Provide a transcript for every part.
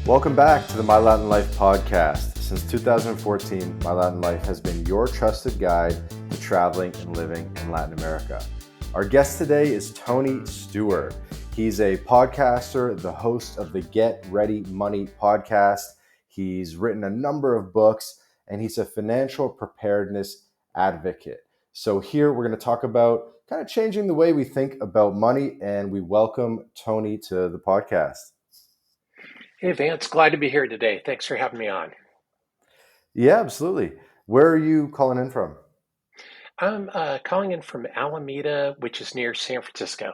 Welcome back to the My Latin Life podcast. Since 2014, My Latin Life has been your trusted guide to traveling and living in Latin America. Our guest today is Tony Steuer. He's a podcaster, the host of the Get Ready Money podcast. He's written a number of books, and he's a financial preparedness advocate. So here we're going to talk about kind of changing the way we think about money, and we welcome Tony to the podcast. Hey, Vance, glad to be here today. Thanks for having me on. Yeah, absolutely. Where are you calling in from? I'm calling in from Alameda, which is near San Francisco.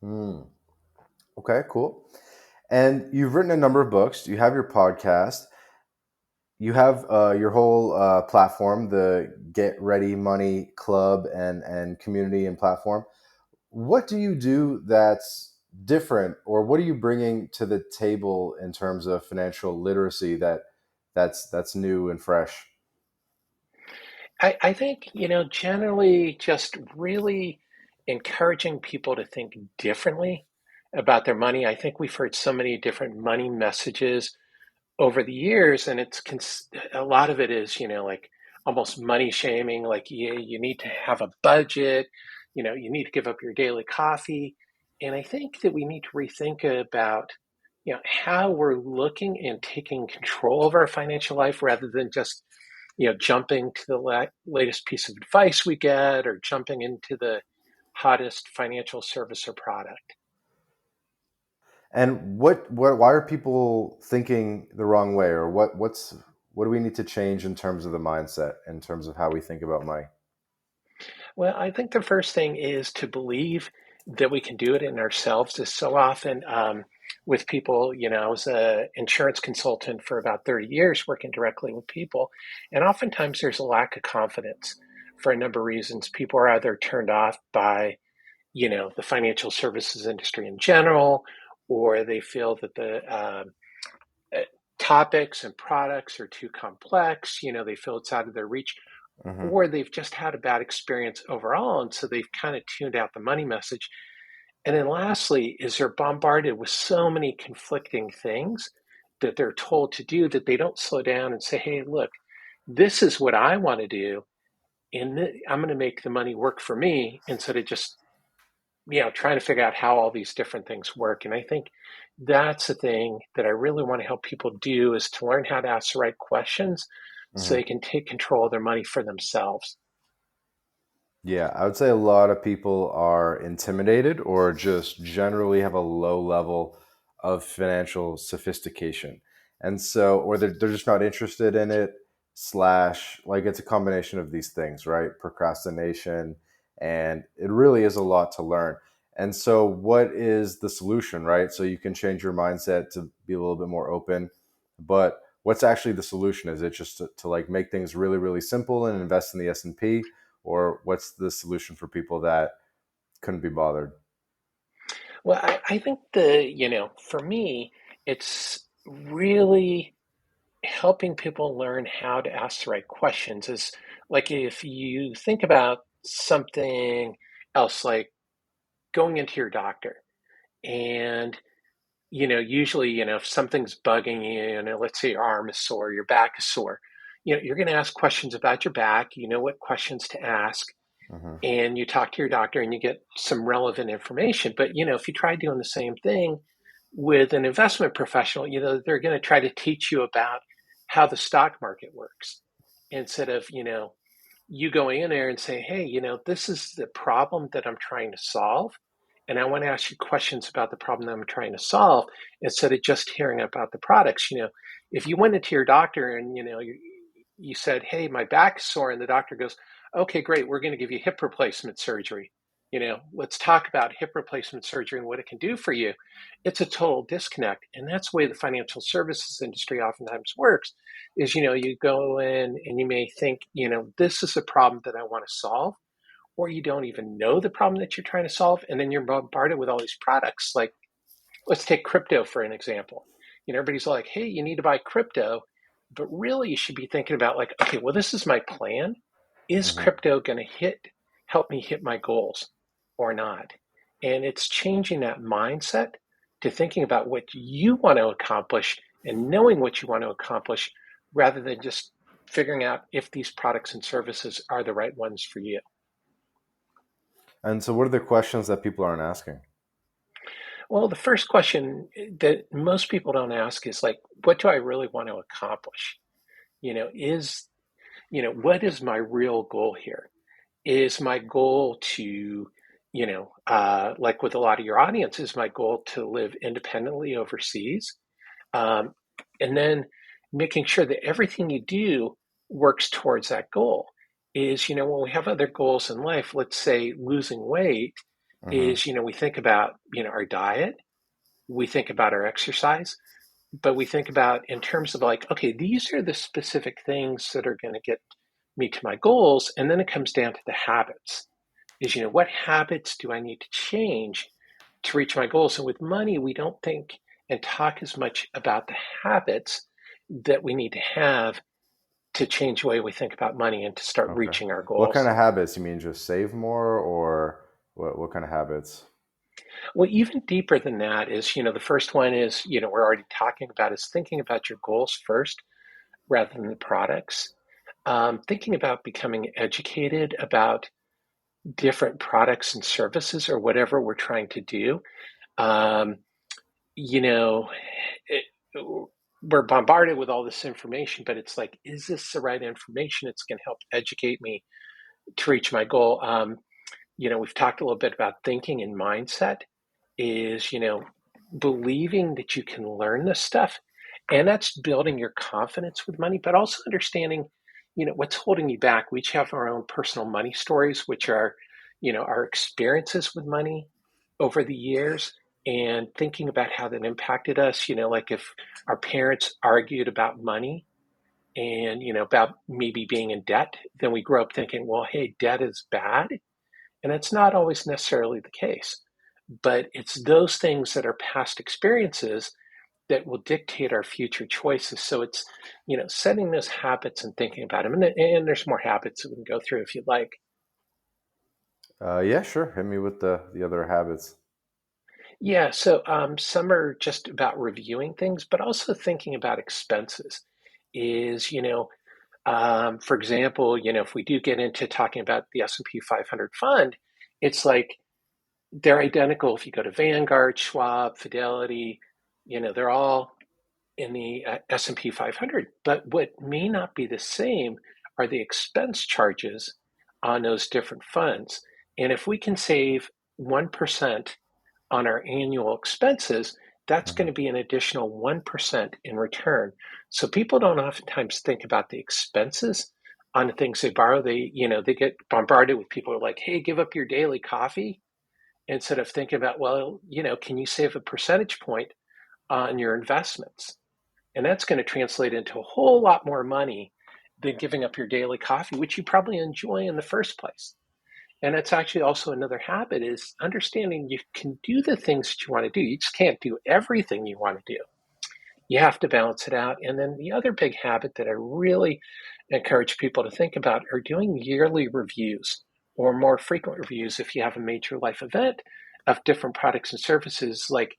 Okay, cool. And you've written a number of books. You have your podcast. You have your whole platform, the Get Ready Money Club and community and platform. What do you do that's different, or what are you bringing to the table in terms of financial literacy that's new and fresh? I think, generally just really encouraging people to think differently about their money. I think we've heard so many different money messages over the years, and a lot of it is, like almost money shaming, like you need to have a budget, you need to give up your daily coffee. And I think that we need to rethink about, how we're looking and taking control of our financial life rather than just, jumping to the latest piece of advice we get or jumping into the hottest financial service or product. And why are people thinking the wrong way, or what do we need to change in terms of the mindset, in terms of how we think about money? Well, I think the first thing is to believe that we can do it in ourselves. Is so often with people, I was an insurance consultant for about 30 years working directly with people. And oftentimes there's a lack of confidence for a number of reasons. People are either turned off by, the financial services industry in general, or they feel that the uh, topics and products are too complex. They feel it's out of their reach, Hmm. or they've just had a bad experience overall. And so they've kind of tuned out the money message. And then lastly, is they're bombarded with so many conflicting things that they're told to do that they don't slow down and say, hey, look, this is what I want to do. And I'm going to make the money work for me instead of just, trying to figure out how all these different things work. And I think that's the thing that I really want to help people do is to learn how to ask the right questions so they Hmm. can take control of their money for themselves. Yeah, I would say a lot of people are intimidated or just generally have a low level of financial sophistication. And so, or they're just not interested in it, slash, like it's a combination of these things, right? Procrastination, and it really is a lot to learn. And so, what is the solution, right? So you can change your mindset to be a little bit more open, but what's actually the solution? Is it just to like make things really, really simple and invest in the S&P? Or what's the solution for people that couldn't be bothered? Well, I think for me, it's really helping people learn how to ask the right questions. Is like if you think about something else, like going into your doctor, and usually, if something's bugging you, let's say your arm is sore, your back is sore, you're going to ask questions about your back. You know what questions to ask, Hmm. and you talk to your doctor and you get some relevant information. But, if you try doing the same thing with an investment professional, they're going to try to teach you about how the stock market works instead of, you going in there and saying, hey, this is the problem that I'm trying to solve. And I want to ask you questions about the problem that I'm trying to solve instead of just hearing about the products. If you went into your doctor and, you said, hey, my back's sore, and the doctor goes, okay, great, we're going to give you hip replacement surgery. Let's talk about hip replacement surgery and what it can do for you. It's a total disconnect. And that's the way the financial services industry oftentimes works is, you go in and you may think, this is a problem that I want to solve, or you don't even know the problem that you're trying to solve. And then you're bombarded with all these products. Like, let's take crypto for an example. Everybody's like, hey, you need to buy crypto. But really, you should be thinking about, like, okay, well, this is my plan. Is Hmm. crypto going to help me hit my goals or not? And it's changing that mindset to thinking about what you want to accomplish and knowing what you want to accomplish rather than just figuring out if these products and services are the right ones for you. And so, what are the questions that people aren't asking? Well, the first question that most people don't ask is like, what do I really want to accomplish? Is, what is my real goal here? Is my goal to, like with a lot of your audience, is my goal to live independently overseas? Um, and then making sure that everything you do works towards that goal. Is, when we have other goals in life, let's say losing weight, Hmm. is, we think about, our diet, we think about our exercise, but we think about in terms of like, okay, these are the specific things that are going to get me to my goals. And then it comes down to the habits is, what habits do I need to change to reach my goals? And with money, we don't think and talk as much about the habits that we need to have to change the way we think about money and to start Okay. reaching our What kind goals. of habits? You mean just save more, or what kind of habits? Well, even deeper than that is, the first one is, we're already talking about is thinking about your goals first rather than the products. Thinking about becoming educated about different products and services or whatever we're trying to do. Um, you know, it, we're bombarded with all this information, but it's like, is this the right information? It's going to help educate me to reach my goal. We've talked a little bit about thinking and mindset is, believing that you can learn this stuff. And that's building your confidence with money, but also understanding, what's holding you back. We each have our own personal money stories, which are, our experiences with money over the years and thinking about how that impacted us. Like if our parents argued about money and, about maybe being in debt, then we grow up thinking, well, hey, debt is bad. And it's not always necessarily the case, but it's those things that are past experiences that will dictate our future choices. So it's, setting those habits and thinking about them. And there's more habits that we can go through if you'd like. Yeah, sure. Hit me with the other habits. Yeah. So some are just about reviewing things, but also thinking about expenses. Is, for example, if we do get into talking about the S&P 500 fund, it's like they're identical if you go to Vanguard, Schwab, Fidelity, they're all in the S&P 500. But what may not be the same are the expense charges on those different funds. And if we can save 1% on our annual expenses, that's going Hmm. to be an additional 1% in return. So people don't oftentimes think about the expenses on the things they borrow. They get bombarded with people who are like, hey, give up your daily coffee instead of thinking about, well, can you save a percentage point on your investments? And that's going to translate into a whole lot more money than giving up your daily coffee, which you probably enjoy in the first place. And it's actually also another habit is understanding you can do the things that you want to do. You just can't do everything you want to do. You have to balance it out. And then the other big habit that I really encourage people to think about are doing yearly reviews or more frequent reviews if you have a major life event of different products and services. Like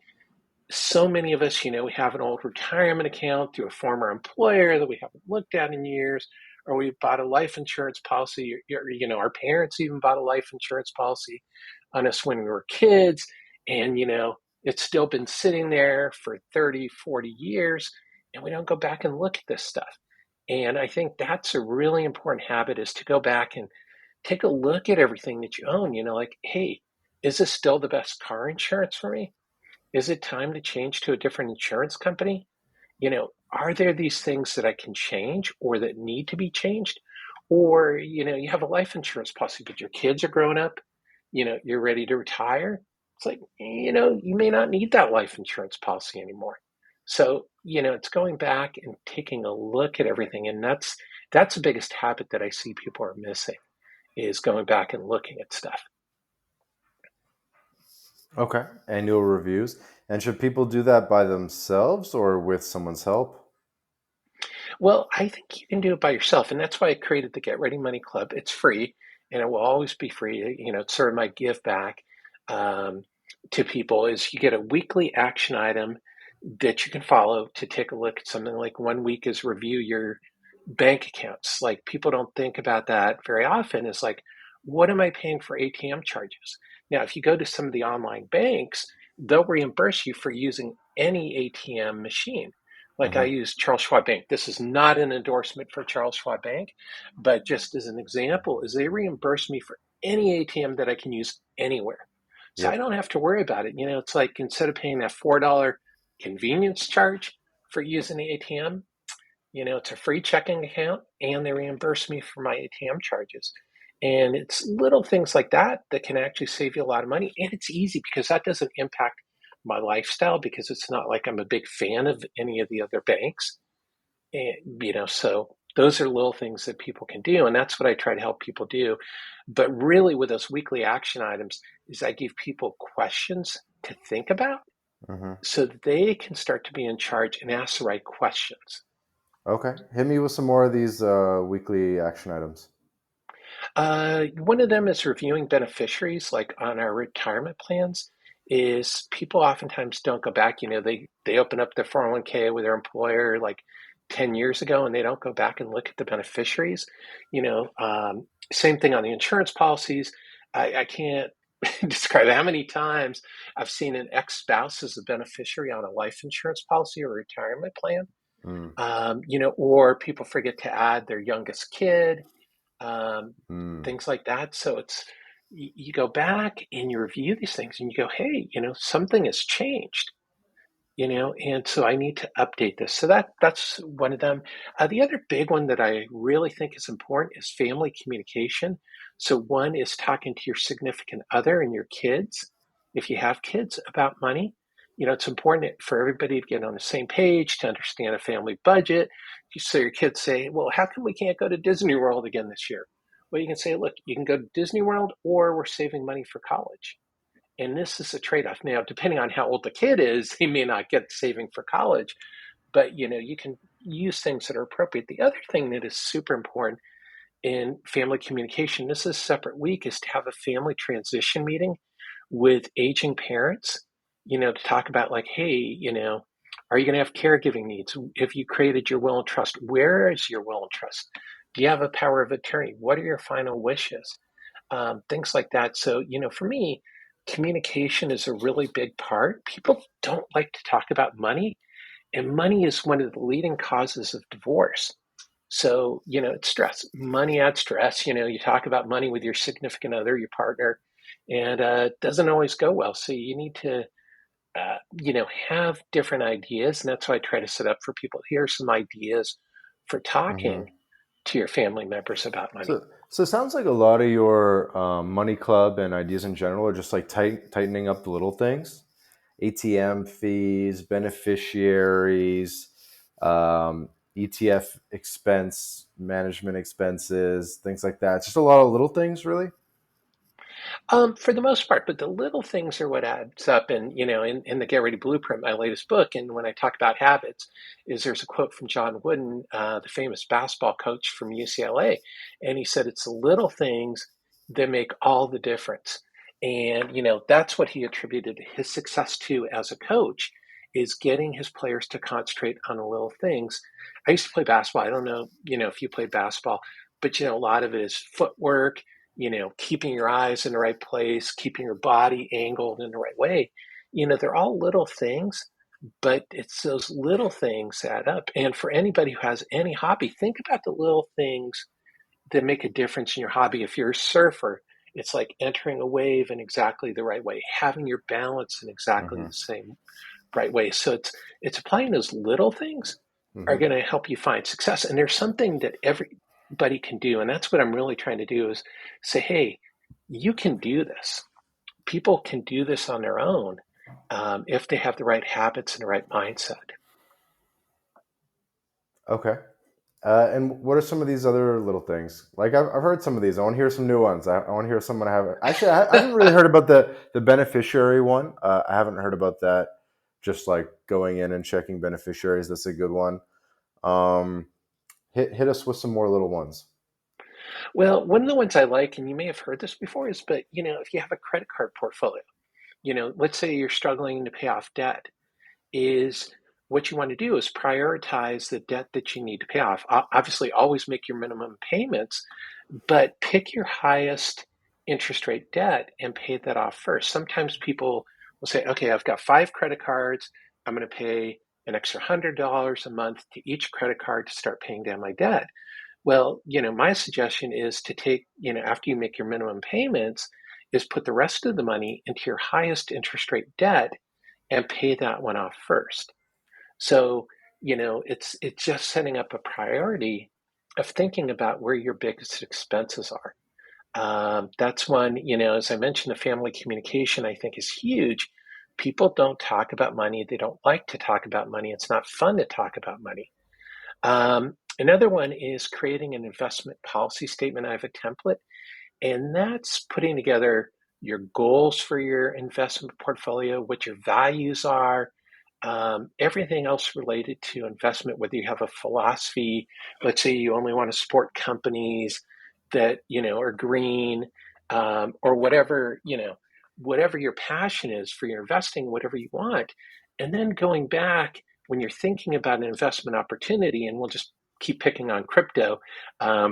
so many of us, we have an old retirement account through a former employer that we haven't looked at in years, or we bought a life insurance policy, or, our parents even bought a life insurance policy on us when we were kids. And, it's still been sitting there for 30, 40 years, and we don't go back and look at this stuff. And I think that's a really important habit is to go back and take a look at everything that you own, like, hey, is this still the best car insurance for me? Is it time to change to a different insurance company? Are there these things that I can change or that need to be changed? Or, you have a life insurance policy, but your kids are grown up, you're ready to retire. It's like, you may not need that life insurance policy anymore. So, it's going back and taking a look at everything. And that's the biggest habit that I see people are missing is going back and looking at stuff. Okay. Annual reviews. And should people do that by themselves or with someone's help? Well, I think you can do it by yourself, and that's why I created the Get Ready Money Club. It's free, and it will always be free. It's sort of my give back. to people is you get a weekly action item that you can follow to take a look at something like 1 week is review your bank accounts. Like people don't think about that very often. Is like, what am I paying for ATM charges? Now, if you go to some of the online banks, they'll reimburse you for using any ATM machine. Like I Mm-hmm. use Charles Schwab Bank. This is not an endorsement for Charles Schwab Bank, but just as an example, is they reimburse me for any ATM that I can use anywhere. So I Yep. don't have to worry about it. It's like instead of paying that $4 convenience charge for using the ATM, it's a free checking account and they reimburse me for my ATM charges. And it's little things like that that can actually save you a lot of money. And it's easy because that doesn't impact my lifestyle because it's not like I'm a big fan of any of the other banks. And so those are little things that people can do. And that's what I try to help people do. But really, with those weekly action items, is I give people questions to think about Mm-hmm. so that they can start to be in charge and ask the right questions. Okay. Hit me with some more of these weekly action items. One of them is reviewing beneficiaries, like on our retirement plans. Is people oftentimes don't go back. They open up their 401k with their employer like 10 years ago, and they don't go back and look at the beneficiaries. Same thing on the insurance policies. I can't describe how many times I've seen an ex-spouse as a beneficiary on a life insurance policy or retirement plan. Mm. Or people forget to add their youngest kid, um, Mm. things like that. So you go back and you review these things and you go, hey, something has changed, and so I need to update this. So that's one of them. The other big one that I really think is important is family communication. So one is talking to your significant other and your kids, if you have kids, about money. It's important for everybody to get on the same page, to understand a family budget. So your kids say, well, how come we can't go to Disney World again this year? Well, you can say, look, you can go to Disney World or we're saving money for college. And this is a trade-off. Now, depending on how old the kid is, he may not get saving for college, but you can use things that are appropriate. The other thing that is super important in family communication, this is a separate week, is to have a family transition meeting with aging parents, to talk about like, hey, are you going to have caregiving needs? If you created your will and trust, where is your will and trust? Do you have a power of attorney? What are your final wishes? Things like that. So, for me, communication is a really big part. People don't like to talk about money, and money is one of the leading causes of divorce. So, it's stress. Money adds stress. You talk about money with your significant other, your partner, and it doesn't always go well. So, you need to, have different ideas. And that's why I try to set up for people. Here are some ideas for talking Mm-hmm. to your family members about money. So it sounds like a lot of your money club and ideas in general are just like tightening up the little things, ATM fees, beneficiaries, ETF expense management expenses, things like that. Just a lot of little things, really. For the most part, but the little things are what adds up. And, in the Get Ready Blueprint, my latest book, and when I talk about habits, there's a quote from John Wooden, the famous basketball coach from UCLA. And he said, it's the little things that make all the difference. And, that's what he attributed his success to as a coach is getting his players to concentrate on the little things. I used to play basketball. I don't know, if you played basketball, but, a lot of it is footwork, keeping your eyes in the right place, keeping your body angled in the right way. They're all little things, but it's those little things that add up. And for anybody who has any hobby, think about the little things that make a difference in your hobby. If you're a surfer, it's like entering a wave in exactly the right way, having your balance in exactly Mm-hmm. the same right way. So it's applying those little things are Mm-hmm. going to help you find success. And there's something that everybody can do, and that's what I'm really trying to do is say, hey, you can do this. People can do this on their own if they have the right habits and the right mindset. Okay. And what are some of these other little things? Like I've heard some of these. I want to hear some new ones. I want to hear someone have. Actually, I haven't really heard about the beneficiary one. I haven't heard about that. Just like going in and checking beneficiaries. That's a good one. Um, hit us with some more little ones. Well, one of the ones I like, and you may have heard this before, is but if you have a credit card portfolio. let's say you're struggling to pay off debt, is what you want to do is prioritize the debt that you need to pay off. Obviously, always make your minimum payments, but pick your highest interest rate debt and pay that off first. Sometimes people will say, okay, I've got 5 credit cards. I'm going to pay an extra $100 a month to each credit card to start paying down my debt. Well, my suggestion is to take, after you make your minimum payments, is put the rest of the money into your highest interest rate debt and pay that one off first. So, it's just setting up a priority of thinking about where your biggest expenses are. That's one, as I mentioned, the family communication I think is huge. People don't talk about money. They don't like to talk about money. It's not fun to talk about money. Another one is creating an investment policy statement. I have a template, and that's putting together your goals for your investment portfolio, what your values are, everything else related to investment, whether you have a philosophy, let's say you only want to support companies that, are green, or whatever, whatever your passion is for your investing, whatever you want. And then going back when you're thinking about an investment opportunity, and we'll just keep picking on crypto.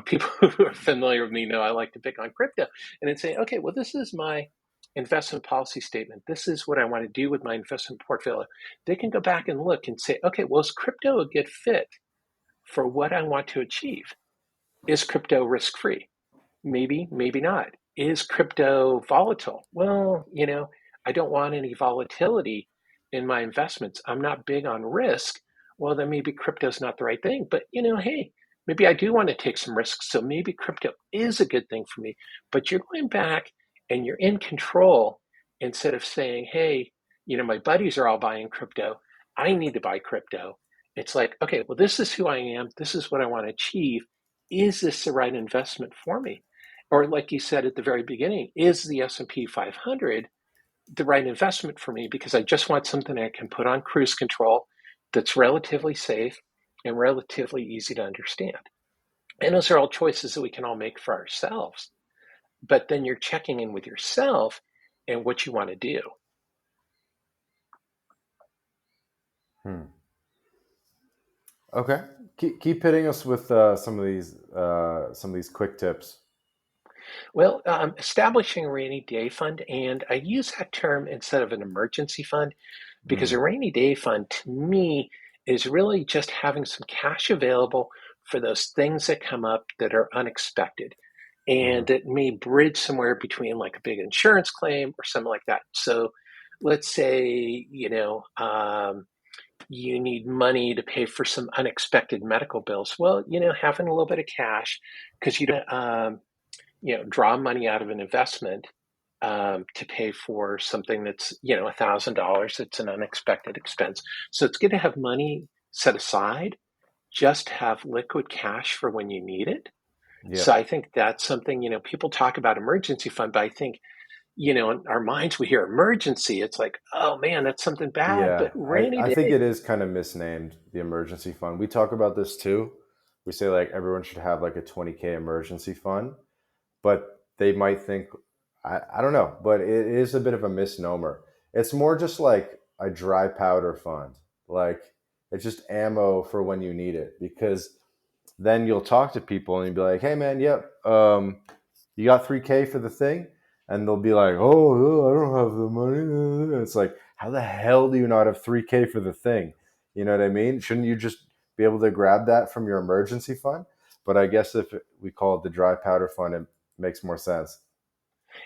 People who are familiar with me know I like to pick on crypto and then say, okay, well, this is my investment policy statement. This is what I want to do with my investment portfolio. They can go back and look and say, okay, well, is crypto a good fit for what I want to achieve? Is crypto risk free? Maybe, maybe not. Is crypto volatile? Well, I don't want any volatility in my investments. I'm not big on risk. Well, then maybe crypto's not the right thing. But, hey, maybe I do want to take some risks. So maybe crypto is a good thing for me. But you're going back and you're in control instead of saying, hey, my buddies are all buying crypto. I need to buy crypto. It's like, okay, well, this is who I am. This is what I want to achieve. Is this the right investment for me? Or like you said at the very beginning, is the S&P 500 the right investment for me? Because I just want something I can put on cruise control that's relatively safe and relatively easy to understand. And those are all choices that we can all make for ourselves. But then you're checking in with yourself and what you want to do. Hmm. Okay. Keep hitting us with some of these quick tips. Well, establishing a rainy day fund, and I use that term instead of an emergency fund because Hmm. a rainy day fund to me is really just having some cash available for those things that come up that are unexpected Hmm. and that may bridge somewhere between like a big insurance claim or something like that. So let's say, you need money to pay for some unexpected medical bills. Well, having a little bit of cash because you don't, draw money out of an investment to pay for something that's $1,000. It's an unexpected expense, so it's good to have money set aside, just have liquid cash for when you need it. Yeah. So I think that's something, people talk about emergency fund, but I think in our minds we hear emergency, it's like, oh man, that's something bad. Yeah. But rainy I think day, it is kind of misnamed, the emergency fund. We talk about this too. We say like everyone should have like a 20K emergency fund, but they might think, I don't know, but it is a bit of a misnomer. It's more just like a dry powder fund. Like it's just ammo for when you need it, because then you'll talk to people and you'll be like, hey man, yep, you got 3K for the thing? And they'll be like, oh, I don't have the money. It's like, how the hell do you not have 3K for the thing? You know what I mean? Shouldn't you just be able to grab that from your emergency fund? But I guess if we call it the dry powder fund, it makes more sense.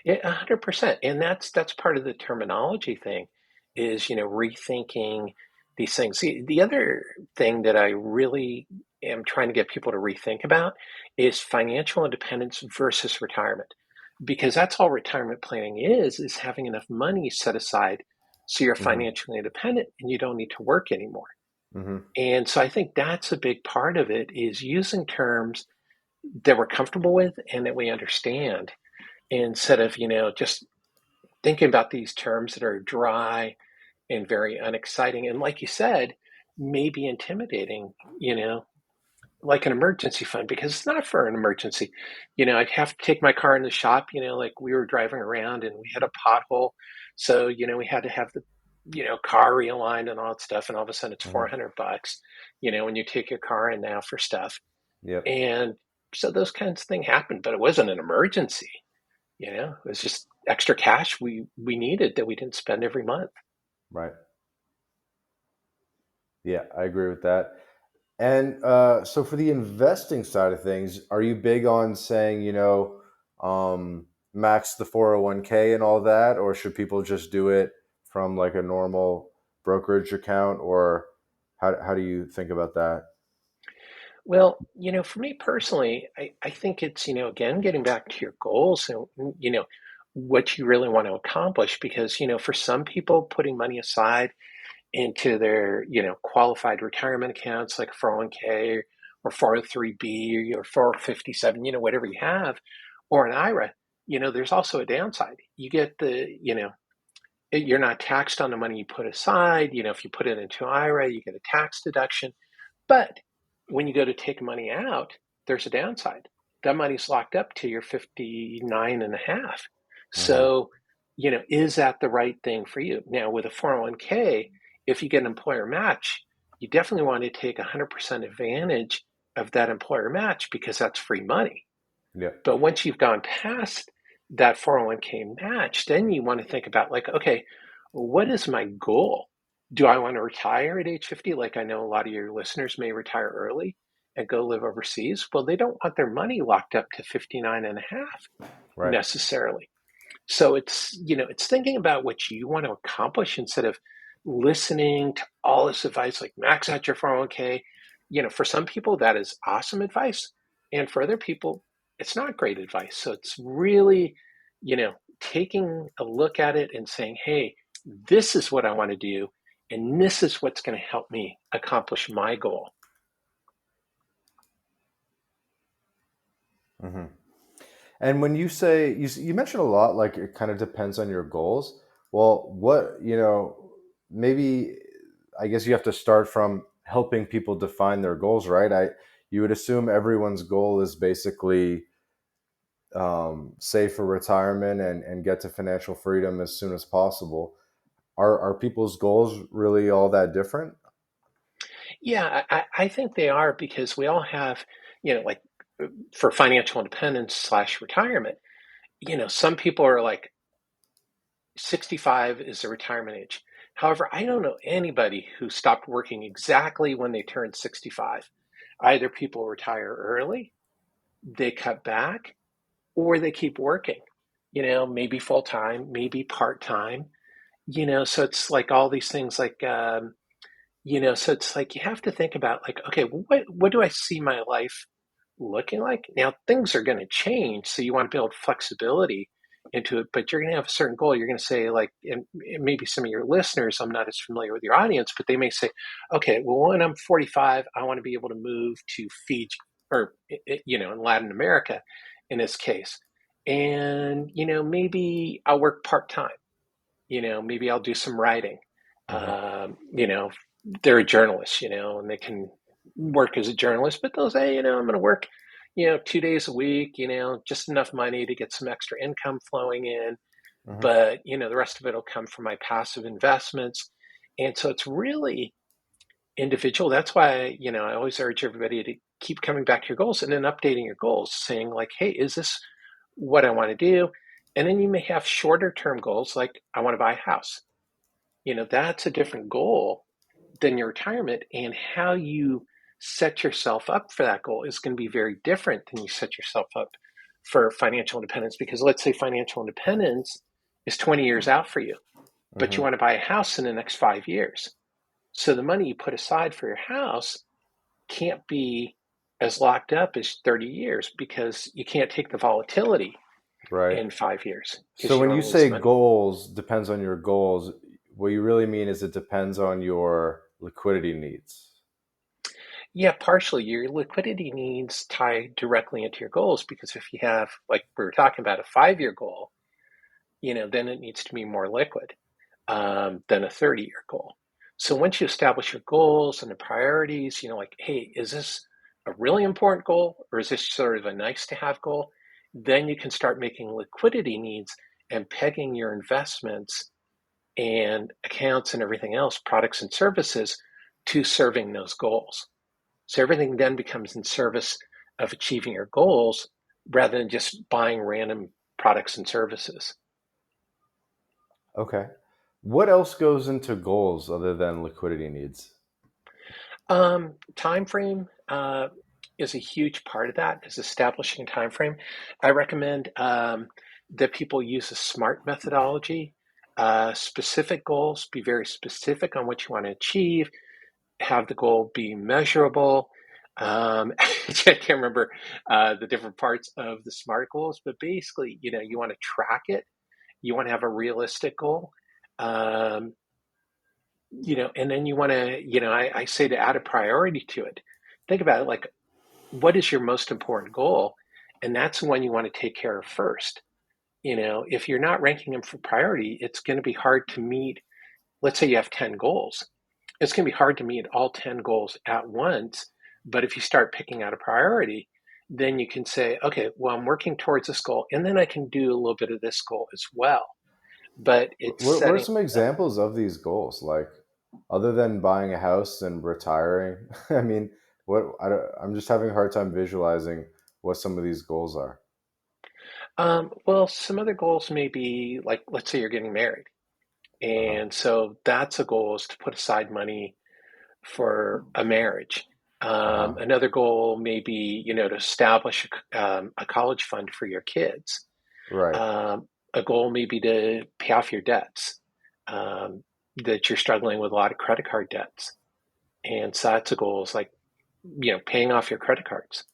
yeah, 100%. And that's part of the terminology thing is, rethinking these things. The other thing that I really am trying to get people to rethink about is financial independence versus retirement. Because that's all retirement planning is having enough money set aside so you're Hmm. financially independent and you don't need to work anymore. Hmm. And so I think that's a big part of it is using terms that we're comfortable with and that we understand instead of, just thinking about these terms that are dry and very unexciting. And like you said, maybe intimidating, like an emergency fund, because it's not for an emergency. I'd have to take my car in the shop, like we were driving around and we had a pothole. So, we had to have the, car realigned and all that stuff. And all of a sudden it's Hmm. 400 bucks, when you take your car in now for stuff. Yep. And so those kinds of things happened, but it wasn't an emergency. It was just extra cash we needed that we didn't spend every month. Right. Yeah, I agree with that. And so for the investing side of things, are you big on saying, max the 401k and all that, or should people just do it from like a normal brokerage account, or how do you think about that? Well, for me personally, I think it's, again, getting back to your goals and, what you really want to accomplish. Because, for some people, putting money aside into their, qualified retirement accounts like 401k or 403b or 457, whatever you have, or an IRA, there's also a downside. You get you're not taxed on the money you put aside. If you put it into IRA, you get a tax deduction. But when you go to take money out, there's a downside. That money's locked up to your 59 and a half. Hmm. So, is that the right thing for you? Now, with a 401k, if you get an employer match, you definitely want to take 100% advantage of that employer match because that's free money. Yeah. But once you've gone past that 401k match, then you want to think about, like, okay, what is my goal? Do I want to retire at age 50? Like I know a lot of your listeners may retire early and go live overseas. Well, they don't want their money locked up to 59 and a half Right. necessarily. So it's thinking about what you want to accomplish instead of listening to all this advice like max out your 401k. For some people that is awesome advice, and for other people it's not great advice. So it's really, you know, taking a look at it and saying, "Hey, this is what I want to do and this is what's going to help me accomplish my goal." Hmm. And when you say you mentioned a lot, like it kind of depends on your goals. Well, what maybe I guess you have to start from helping people define their goals, right? You would assume everyone's goal is basically save for retirement and get to financial freedom as soon as possible. Are people's goals really all that different? Yeah, I think they are because we all have, like for financial independence slash retirement, some people are like 65 is the retirement age. However, I don't know anybody who stopped working exactly when they turned 65. Either people retire early, they cut back, or they keep working, maybe full time, maybe part time, so it's like all these things like, so it's like you have to think about like, okay, what do I see my life looking like? Now things are going to change, so you want to build flexibility into it, but you're going to have a certain goal. You're going to say like, and maybe some of your listeners, I'm not as familiar with your audience, but they may say, okay, well, when I'm 45, I want to be able to move to Fiji or, in Latin America in this case. And, maybe I'll work part time, maybe I'll do some writing. Hmm. You know, they're a journalist, and they can work as a journalist, but they'll say, I'm going to work, 2 days a week, just enough money to get some extra income flowing in. Hmm. But, the rest of it will come from my passive investments. And so it's really individual. That's why, I always urge everybody to keep coming back to your goals and then updating your goals, saying like, hey, is this what I want to do? And then you may have shorter term goals like I want to buy a house. That's a different goal than your retirement, and how you set yourself up for that goal is going to be very different than you set yourself up for financial independence. Because let's say financial independence is 20 years out for you, but you Hmm. want to buy a house in the next 5 years. So the money you put aside for your house can't be as locked up as 30 years because you can't take the volatility Right. in 5 years So because you when don't you want to lose say the money. goals depends on your goals, what you really mean is it depends on your liquidity needs. Yeah, partially. Your liquidity needs tie directly into your goals because if you have, like we were talking about, a 5 year goal, then it needs to be more liquid than a 30-year goal. So once you establish your goals and the priorities, like, hey, is this a really important goal or is this sort of a nice to have goal? Then you can start making liquidity needs and pegging your investments, and accounts and everything else, products and services, to serving those goals. So everything then becomes in service of achieving your goals rather than just buying random products and services. Okay. What else goes into goals other than liquidity needs? Time frame is a huge part of that, is establishing a time frame. I recommend that people use a SMART methodology. Specific goals, be very specific on what you want to achieve, have the goal be measurable. I can't remember the different parts of the SMART goals, but basically, you want to track it. You want to have a realistic goal. Um, and then you want to, I say to add a priority to it. Think about it like, what is your most important goal? And that's the one you want to take care of first. If you're not ranking them for priority, it's going to be hard to meet. Let's say you have 10 goals. It's going to be hard to meet all 10 goals at once. But if you start picking out a priority, then you can say, okay, well, I'm working towards this goal, and then I can do a little bit of this goal as well. But it's What are setting, some examples of these goals? Like, other than buying a house and retiring, I mean, I'm just having a hard time visualizing what some of these goals are. well, some other goals may be like, let's say you're getting married. Uh huh. And so that's a goal, is to put aside money for a marriage. Uh huh. Another goal may be, to establish a college fund for your kids. Right. A goal may be to pay off your debts, that you're struggling with a lot of credit card debts. And so that's a goal, is like, paying off your credit cards.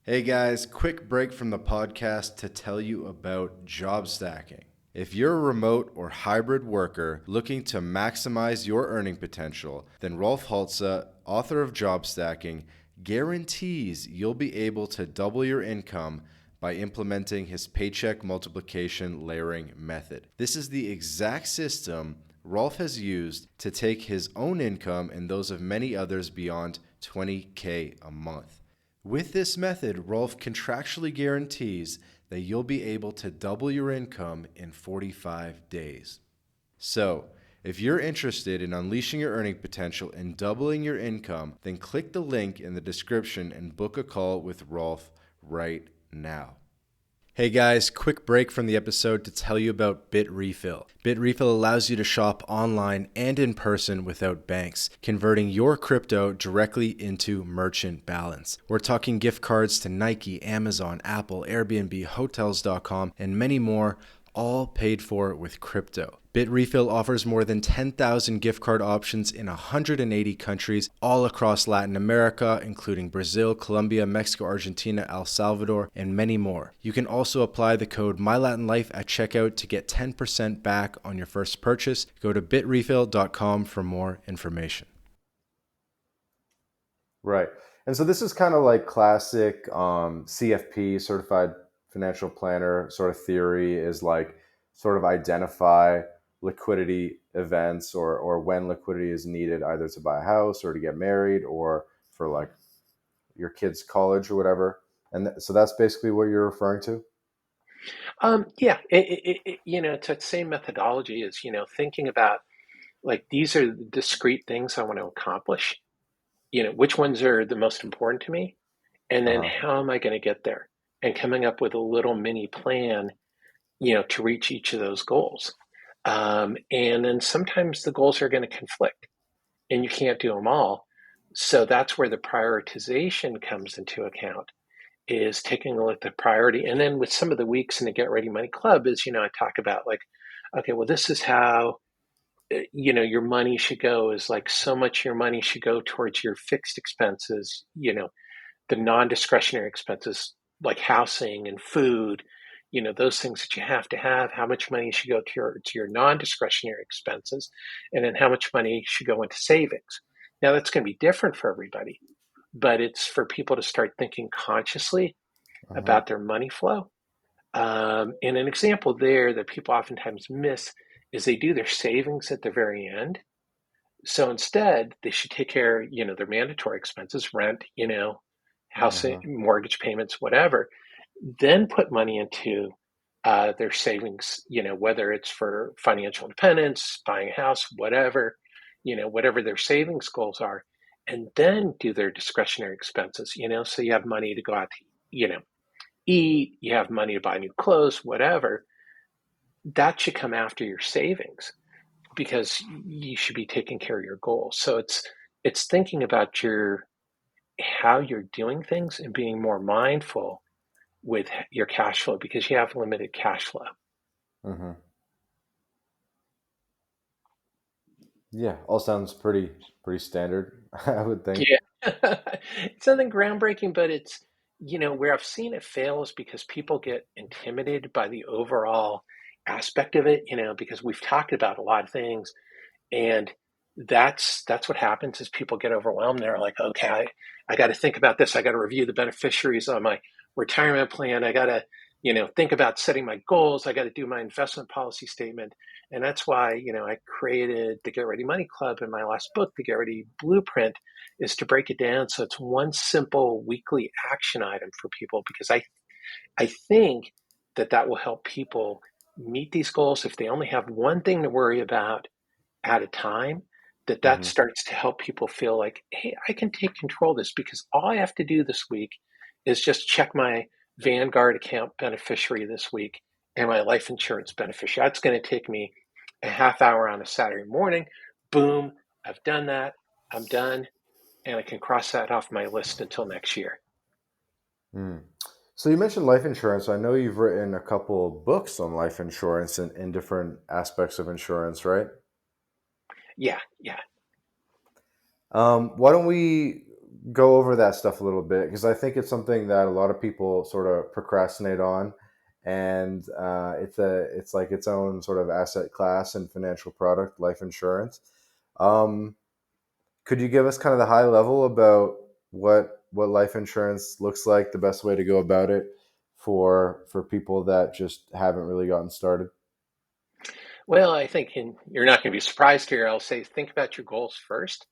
Hey guys, quick break from the podcast to tell you about job stacking. If you're a remote or hybrid worker looking to maximize your earning potential, then Rolf Haltza, author of Job Stacking, guarantees you'll be able to double your income by implementing his paycheck multiplication layering method. This is the exact system Rolf has used to take his own income and those of many others beyond $20K a month. With this method, Rolf contractually guarantees that you'll be able to double your income in 45 days. So, if you're interested in unleashing your earning potential and doubling your income, then click the link in the description and book a call with Rolf right now. Hey guys, quick break from the episode to tell you about BitRefill. BitRefill allows you to shop online and in person without banks, converting your crypto directly into merchant balance. We're talking gift cards to Nike, Amazon, Apple, Airbnb, Hotels.com, and many more, all paid for with crypto. BitRefill offers more than 10,000 gift card options in 180 countries all across Latin America, including Brazil, Colombia, Mexico, Argentina, El Salvador, and many more. You can also apply the code MyLatinLife at checkout to get 10% back on your first purchase. Go to bitrefill.com for more information. Right. And so this is kind of like classic CFP, certified financial planner sort of theory, is like sort of identify liquidity events or when liquidity is needed, either to buy a house or to get married or for like your kids' college or whatever. And so that's basically what you're referring to? Yeah, it's that same methodology, is, thinking about, like, these are the discrete things I want to accomplish. Which ones are the most important to me? And then Uh-huh. how am I going to get there? And coming up with a little mini plan, to reach each of those goals. And then sometimes the goals are going to conflict and you can't do them all. So that's where the prioritization comes into account, is taking a look at the priority. And then with some of the weeks in the Get Ready Money Club is, I talk about, like, okay, well, this is how, your money should go, is like, so much of your money should go towards your fixed expenses, the non-discretionary expenses like housing and food, those things that you have to have. How much money should go to your non-discretionary expenses, and then how much money should go into savings. Now that's going to be different for everybody, but it's for people to start thinking consciously Uh-huh. about their money flow. And an example there that people oftentimes miss is they do their savings at the very end. So instead, they should take care, their mandatory expenses, rent, house, Uh-huh. mortgage payments, whatever, then put money into their savings, whether it's for financial independence, buying a house, whatever, whatever their savings goals are, and then do their discretionary expenses, so you have money to go out to, eat, you have money to buy new clothes, whatever. That should come after your savings because you should be taking care of your goals. So it's thinking about your how you're doing things and being more mindful with your cash flow because you have limited cash flow. Hmm. Yeah, all sounds pretty standard, I would think. Yeah. It's nothing groundbreaking, but it's, where I've seen it fail is because people get intimidated by the overall aspect of it, because we've talked about a lot of things. And that's what happens is people get overwhelmed. They're like, okay, I got to think about this. I got to review the beneficiaries on my retirement plan. I got to, think about setting my goals. I got to do my investment policy statement. And that's why, I created the Get Ready Money Club in my last book, the Get Ready Blueprint, is to break it down. So it's one simple weekly action item for people because I think that will help people meet these goals if they only have one thing to worry about at a time, that Hmm. starts to help people feel like, hey, I can take control of this because all I have to do this week is just check my Vanguard account beneficiary this week and my life insurance beneficiary. That's going to take me a half hour on a Saturday morning. Boom, I've done that. I'm done. And I can cross that off my list until next year. Mm. So you mentioned life insurance. I know you've written a couple of books on life insurance and different aspects of insurance, right? Yeah, yeah. Why don't we go over that stuff a little bit? Because I think it's something that a lot of people sort of procrastinate on, and it's like its own sort of asset class and financial product, life insurance. Um, could you give us kind of the high level about what life insurance looks like, the best way to go about it for people that just haven't really gotten started? Well, I think you're not going to be surprised here. I'll say think about your goals first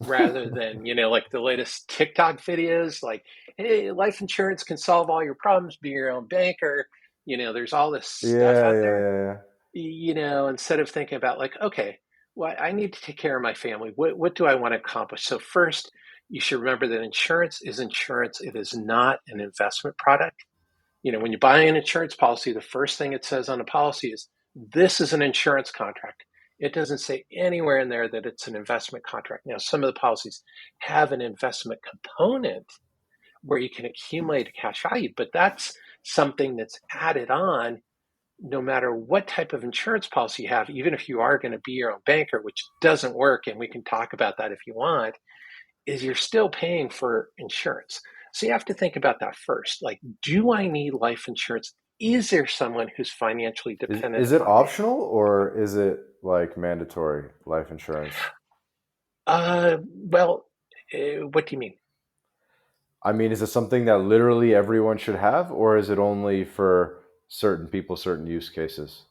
rather than, like the latest TikTok videos like, hey, life insurance can solve all your problems, be your own banker. There's all this stuff Yeah, out yeah, there, yeah, yeah. instead of thinking about like, okay, well, I need to take care of my family. What do I want to accomplish? So first, you should remember that insurance is insurance. It is not an investment product. When you buy an insurance policy, the first thing it says on the policy is this is an insurance contract. It doesn't say anywhere in there that it's an investment contract. Now, some of the policies have an investment component where you can accumulate a cash value, but that's something that's added on no matter what type of insurance policy you have, even if you are going to be your own banker, which doesn't work, and we can talk about that if you want, is you're still paying for insurance. So you have to think about that first. Like, do I need life insurance? Is there someone who's financially dependent Is it upon me? optional or is it like mandatory life insurance? Well, what do you mean? I mean, is it something that literally everyone should have, or is it only for certain people, certain use cases?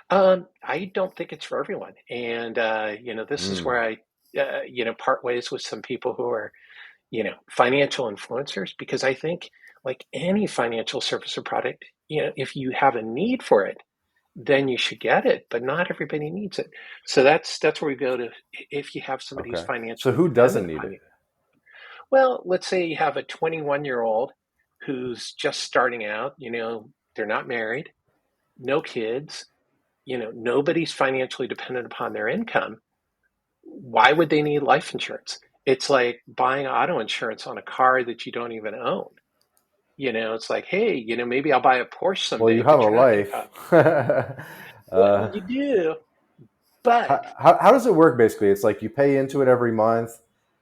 I don't think it's for everyone. And, this is Mm, where I, part ways with some people who are, financial influencers, because I think like any financial service or product, if you have a need for it, then you should get it, but not everybody needs it. So that's where we go to if you have somebody who's okay. So financially who dependent doesn't need upon it? you. Well, let's say you have a 21-year-old who's just starting out, they're not married, no kids, nobody's financially dependent upon their income. Why would they need life insurance? It's like buying auto insurance on a car that you don't even own. It's like, hey, maybe I'll buy a Porsche Well, someday, you have but a you're not going to life. buy. Well, you do, but How does it work basically? It's like you pay into it every month,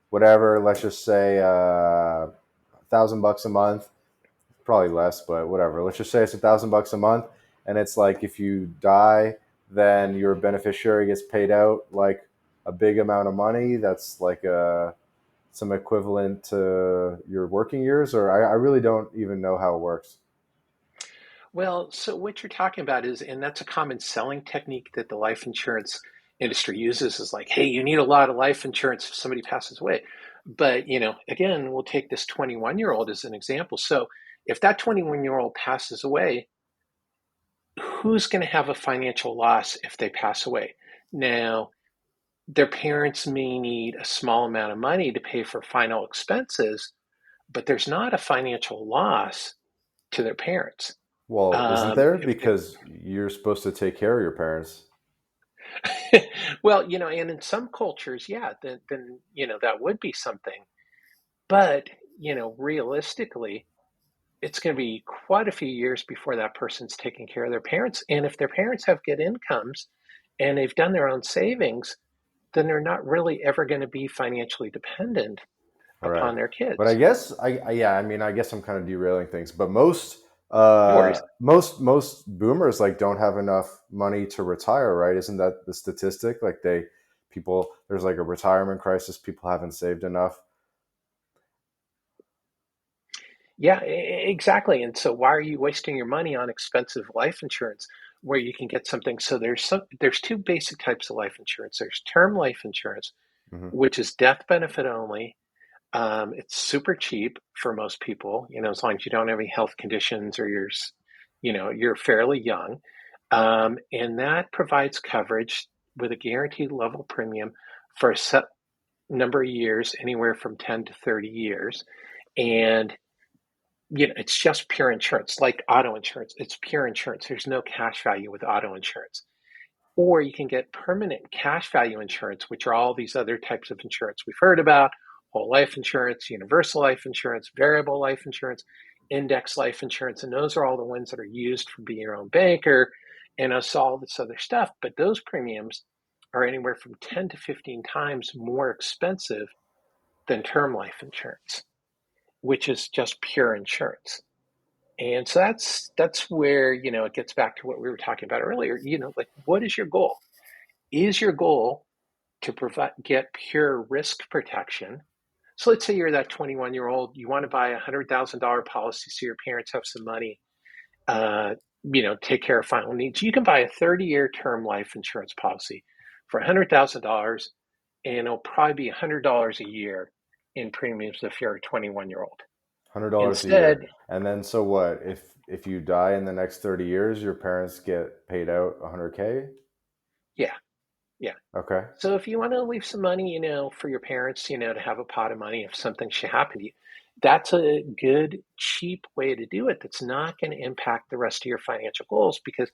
whatever. Let's just say $1,000 a month, probably less, but whatever. Let's just say it's $1,000 a month, and it's like if you die, then your beneficiary gets paid out like a big amount of money. That's like some equivalent to your working years, or I really don't even know how it works. well, so what you're talking about is, and that's a common selling technique that the life insurance industry uses is like, hey, you need a lot of life insurance if somebody passes away. But, again, we'll take this 21-year-old as an example. So if that 21-year-old passes away, who's going to have a financial loss if they pass away? Now, their parents may need a small amount of money to pay for final expenses, but there's not a financial loss to their parents. Well, isn't there? If Because you're supposed to take care of your parents. well, and in some cultures, yeah, then that would be something. But realistically, it's going to be quite a few years before that person's taking care of their parents. And if their parents have good incomes and they've done their own savings, then they're not really ever going to be financially dependent Right. upon their But I kids. guess yeah, I mean, I guess I'm kind of derailing things, but No worries. most boomers like don't have enough money to retire, right? Isn't that the statistic? Like people there's like a retirement crisis, people haven't saved enough. Yeah, exactly. And so why are you wasting your money on expensive life insurance where you can get something? So there's two basic types of life insurance. There's term life insurance, Hmm. which is death benefit only. It's super cheap for most people, as long as you don't have any health conditions or you're fairly young. And that provides coverage with a guaranteed level premium for a set number of years, anywhere from 10 to 30 years. And it's just pure insurance, like auto insurance. It's pure insurance. There's no cash value with auto insurance. Or you can get permanent cash value insurance, which are all these other types of insurance we've heard about: whole life insurance, universal life insurance, variable life insurance, index life insurance. And those are all the ones that are used for being your own banker and us all this other stuff. But those premiums are anywhere from 10 to 15 times more expensive than term life insurance, which is just pure insurance. And so that's where, it gets back to what we were talking about earlier. Like, what is your goal? Is your goal to get pure risk protection? So let's say you're that 21-year-old, you want to buy $100,000 policy so your parents have some money, take care of final needs. You can buy a 30-year term life insurance policy for $100,000, and it'll probably be $100 a year in premiums if you're a 21-year-old. $100 a Instead, year. And then so what? If you die in the next 30 years, your parents get paid out 100K? yeah, yeah. Okay. So if you want to leave some money, for your parents, to have a pot of money if something should happen to you, that's a good, cheap way to do it. That's not going to impact the rest of your financial goals because,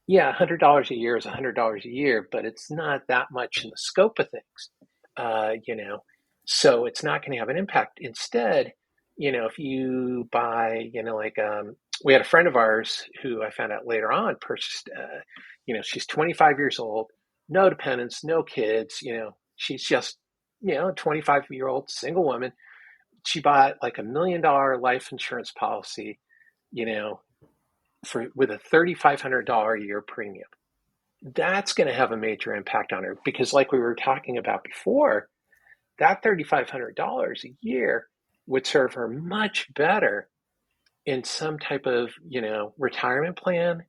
yeah, $100 a year is $100 a year, but it's not that much in the scope of things, uh, you know. So it's not going to have an impact. Instead, if you buy, we had a friend of ours who I found out later on purchased, she's 25 years old, no dependents, no kids, she's just, a 25-year-old single woman. She bought like $1 million life insurance policy, you know, with a $3,500 a year premium. That's going to have a major impact on her because, like we were talking about before, that $3,500 a year would serve her much better in some type of, retirement plan,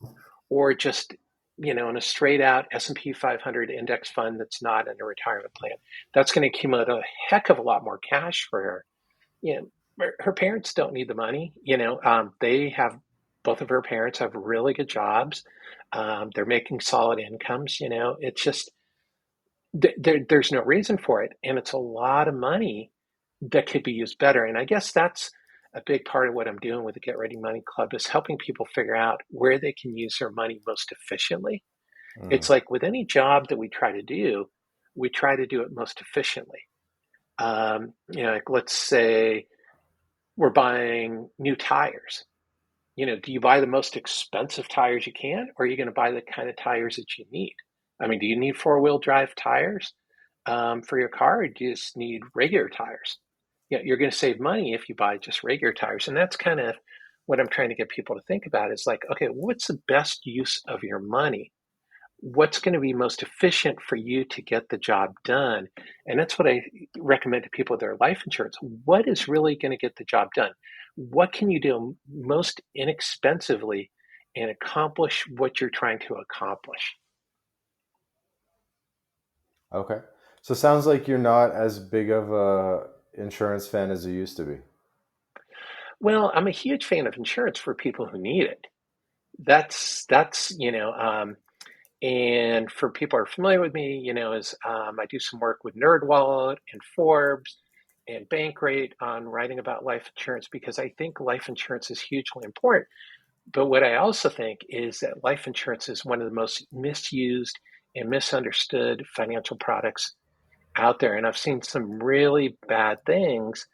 or just, in a straight out S&P 500 index fund that's not in a retirement plan. That's going to accumulate a heck of a lot more cash for her. Her parents don't need the money. They have, both of her parents have really good jobs. They're making solid incomes. It's just there's no reason for it, and it's a lot of money that could be used better. And I guess that's a big part of what I'm doing with the Get Ready Money Club, is helping people figure out where they can use their money most efficiently. Mm. It's like with any job that we try to do, we try to do it most efficiently. Like, let's say we're buying new tires. Do you buy the most expensive tires you can, or are you going to buy the kind of tires that you need? I mean, do you need four-wheel drive tires for your car, or do you just need regular tires? You're going to save money if you buy just regular tires. And that's kind of what I'm trying to get people to think about, is like, okay, what's the best use of your money? What's going to be most efficient for you to get the job done? And that's what I recommend to people with their life insurance. What is really going to get the job done? What can you do most inexpensively and accomplish what you're trying to accomplish? Okay. So it sounds like you're not as big of a insurance fan as you used to be. Well, I'm a huge fan of insurance for people who need it. that's and for people who are familiar with me, is I do some work with NerdWallet and Forbes and Bankrate on writing about life insurance because I think life insurance is hugely important. But what I also think is that life insurance is one of the most misused and misunderstood financial products out there. And I've seen some really bad things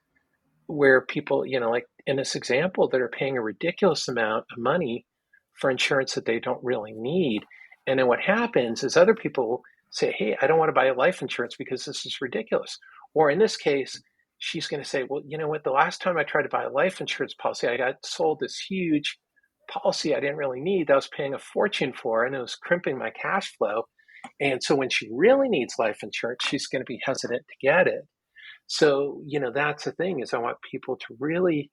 where people, like in this example, that are paying a ridiculous amount of money for insurance that they don't really need. And then what happens is other people say, hey, I don't want to buy a life insurance because this is ridiculous. Or in this case, she's going to say, well, you know what? The last time I tried to buy a life insurance policy, I got sold this huge policy I didn't really need that I was paying a fortune for, and it was crimping my cash flow. And so when she really needs life insurance, she's going to be hesitant to get it. So, that's the thing is I want people to really,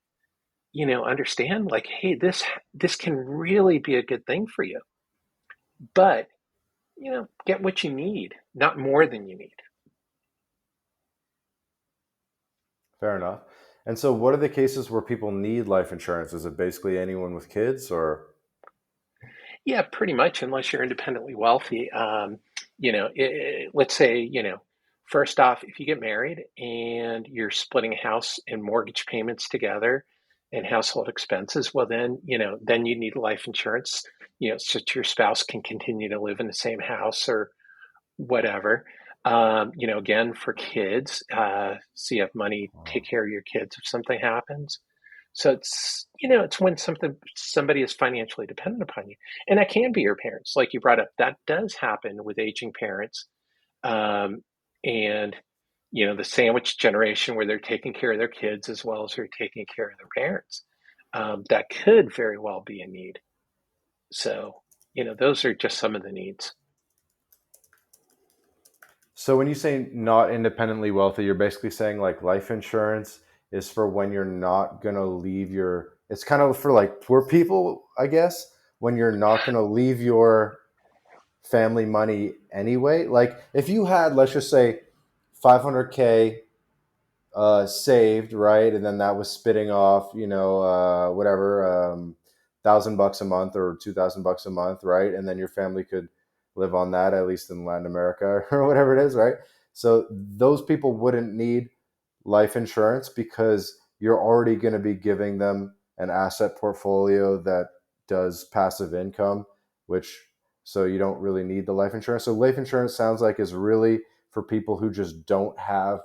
understand like, hey, this can really be a good thing for you. But, get what you need, not more than you need. Fair enough. And so, what are the cases where people need life insurance? Is it basically anyone with kids, or Yeah, pretty much, unless you're independently wealthy. Let's say, first off, if you get married and you're splitting a house and mortgage payments together and household expenses, well, then you need life insurance, so that your spouse can continue to live in the same house or whatever. Again, for kids, so you have money to take care of your kids if something happens. So it's when somebody is financially dependent upon you, and that can be your parents, like you brought up. That does happen with aging parents, and the sandwich generation where they're taking care of their kids as well as they're taking care of their parents. That could very well be a need. So those are just some of the needs. so when you say not independently wealthy, you're basically saying like life insurance is for when you're not gonna leave your. It's kind of for like poor people, I guess, when you're not gonna leave your family money anyway. Like if you had, let's just say, 500K saved, right? And then that was spitting off, whatever, $1,000 a month or $2,000 a month, right? And then your family could live on that, at least in Latin America or whatever it is, right? So those people wouldn't need life insurance because you're already going to be giving them an asset portfolio that does passive income, which so you don't really need the life insurance. So life insurance sounds like is really for people who just don't have